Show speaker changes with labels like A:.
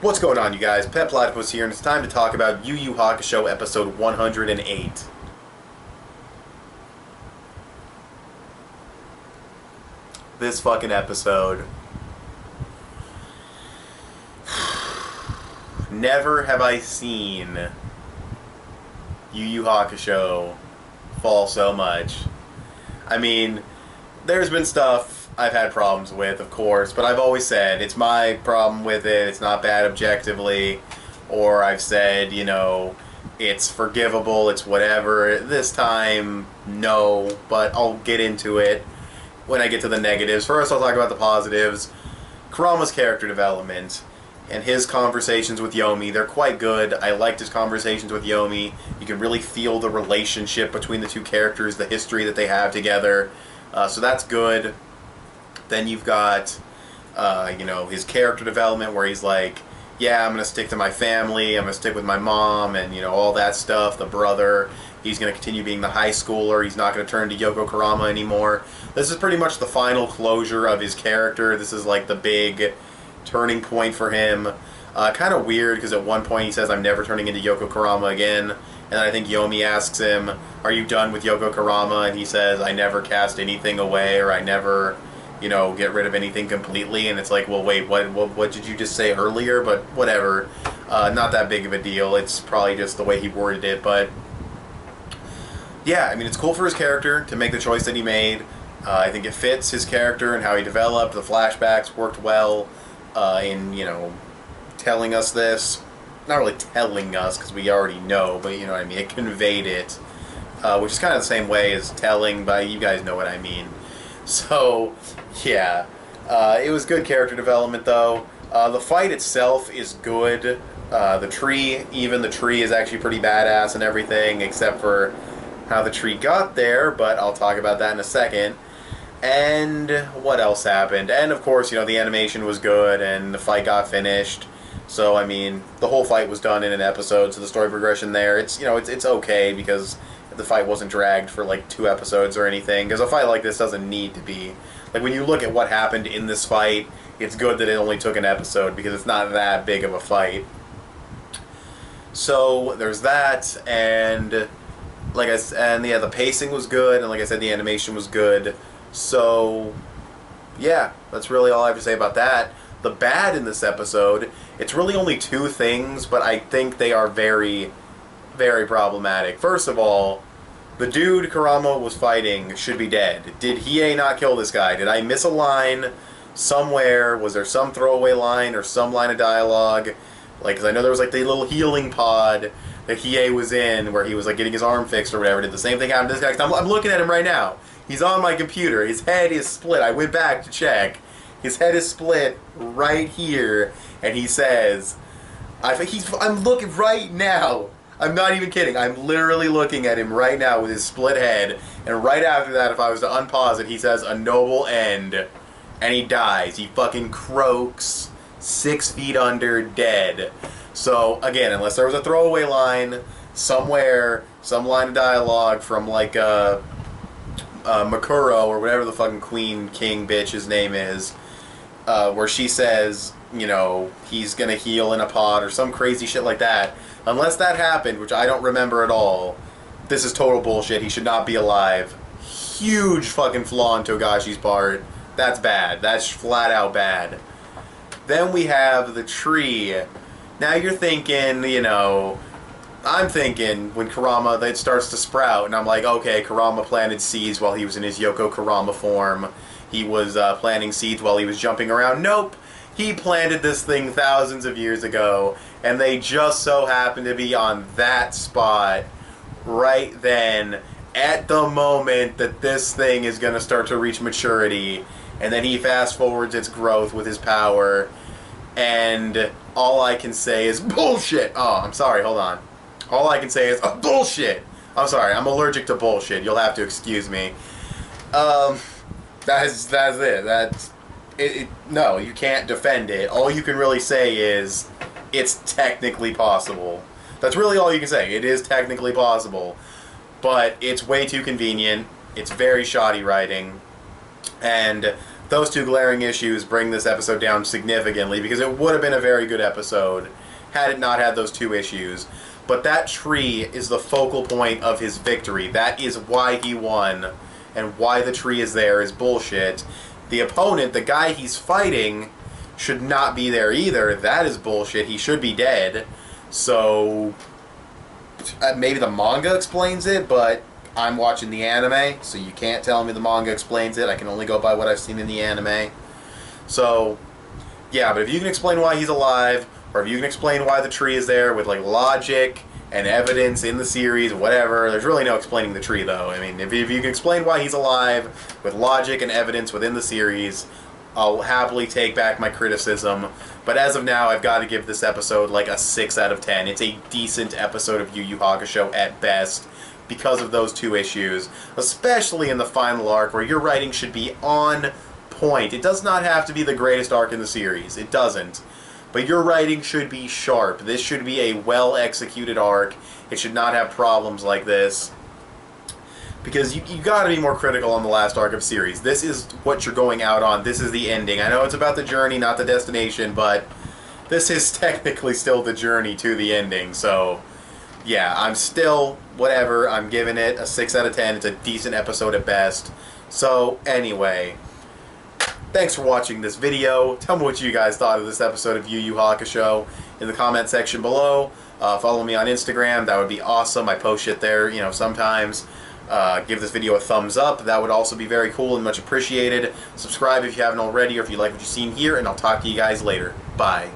A: What's going on, you guys? Petplatypus here, and it's time to talk about Yu Yu Hakusho episode 108. This fucking episode. Never have I seen Yu Yu Hakusho fall so much. I mean, there's been stuff I've had problems with, of course, but I've always said it's my problem with it, it's not bad objectively, or I've said, you know, it's forgivable, it's whatever. This time, no, but I'll get into it when I get to the negatives. First, I'll talk about the positives. Kurama's character development and his conversations with Yomi, they're quite good. I liked his conversations with Yomi. You can really feel the relationship between the two characters, the history that they have together. So that's good. Then you've got, you know, his character development where he's like, yeah, I'm going to stick to my family, I'm going to stick with my mom, and, you know, all that stuff, the brother. He's going to continue being the high schooler. He's not going to turn to Yoko Kurama anymore. This is pretty much the final closure of his character. This is like the big turning point for him. Kind of weird because at one point he says, I'm never turning into Yoko Kurama again. And then I think Yomi asks him, are you done with Yoko Kurama? And he says, I never cast anything away, or I never, you know, get rid of anything completely. And it's like, well, wait, what did you just say earlier? But whatever. Not that big of a deal. It's probably just the way he worded it. But yeah, I mean, it's cool for his character to make the choice that he made. I think it fits his character and how he developed. The flashbacks worked well in, you know, telling us this. Not really telling us, because we already know, but you know what I mean. It conveyed it, which is kind of the same way as telling, but you guys know what I mean. So, yeah. It was good character development, though. The fight itself is good. The tree, even the tree is actually pretty badass and everything, except for how the tree got there, but I'll talk about that in a second. And what else happened? And, of course, you know, the animation was good, and the fight got finished. So, I mean, the whole fight was done in an episode, so the story progression there, it's, you know, it's okay, because the fight wasn't dragged for, like, 2 episodes or anything, because a fight like this doesn't need to be. Like, when you look at what happened in this fight, it's good that it only took an episode, because it's not that big of a fight. So, there's that, and like I said, and yeah, the pacing was good, and like I said, the animation was good. So, yeah, that's really all I have to say about that. The bad in this episode, it's really only 2 things, but I think they are very, very problematic. First of all, the dude Kurama was fighting should be dead. Did Hiei not kill this guy? Did I miss a line somewhere? Was there some throwaway line or some line of dialogue? Like, because I know there was like the little healing pod that Hiei was in where he was like getting his arm fixed or whatever. Did the same thing happen to this guy? I'm looking at him right now. He's on my computer. His head is split. I went back to check. His head is split right here, and he says, I'm looking right now. I'm not even kidding. I'm literally looking at him right now with his split head, and right after that, if I was to unpause it, he says, a noble end, and he dies. He fucking croaks 6 feet under, dead. So, again, unless there was a throwaway line somewhere, some line of dialogue from, like, Makuro, or whatever the fucking queen, king, bitch his name is, where she says, you know, he's gonna heal in a pod or some crazy shit like that. Unless that happened, which I don't remember at all, this is total bullshit. He should not be alive. Huge fucking flaw on Togashi's part. That's bad. That's flat out bad. Then we have the tree. Now you're thinking, you know, I'm thinking when Kurama, it starts to sprout, and I'm like, okay, Kurama planted seeds while he was in his Yoko Kurama form. He was planting seeds while he was jumping around. Nope. He planted this thing thousands of years ago, and they just so happen to be on that spot right then, at the moment that this thing is going to start to reach maturity, and then he fast forwards its growth with his power, and all I can say is bullshit. Oh, I'm sorry, hold on. All I can say is bullshit. I'm sorry, I'm allergic to bullshit. You'll have to excuse me. That's it. No, you can't defend it. All you can really say is it's technically possible. That's really all you can say. It is technically possible, but it's way too convenient. It's very shoddy writing, and those two glaring issues bring this episode down significantly, because it would have been a very good episode had it not had those two issues. But that tree is the focal point of his victory. That is why he won, and why the tree is there is bullshit. The opponent, the guy he's fighting, should not be there either. That is bullshit. He should be dead. So maybe the manga explains it, but I'm watching the anime, so you can't tell me the manga explains it. I can only go by what I've seen in the anime. So, yeah, but if you can explain why he's alive, or if you can explain why the tree is there with, like, logic and evidence in the series, whatever. There's really no explaining the tree, though. I mean, if you can explain why he's alive with logic and evidence within the series, I'll happily take back my criticism. But as of now, I've got to give this episode, like, a 6 out of 10. It's a decent episode of Yu Yu Hakusho at best, because of those two issues, especially in the final arc, where your writing should be on point. It does not have to be the greatest arc in the series. It doesn't. But your writing should be sharp. This should be a well-executed arc. It should not have problems like this. Because you gotta be more critical on the last arc of series. This is what you're going out on. This is the ending. I know it's about the journey, not the destination, but this is technically still the journey to the ending. So, yeah, I'm still, whatever, I'm giving it a 6 out of 10. It's a decent episode at best. So, anyway, thanks for watching this video. Tell me what you guys thought of this episode of Yu Yu Hakusho in the comment section below. Follow me on Instagram. That would be awesome. I post shit there, you know, sometimes. Give this video a thumbs up. That would also be very cool and much appreciated. Subscribe if you haven't already, or if you like what you've seen here, and I'll talk to you guys later. Bye.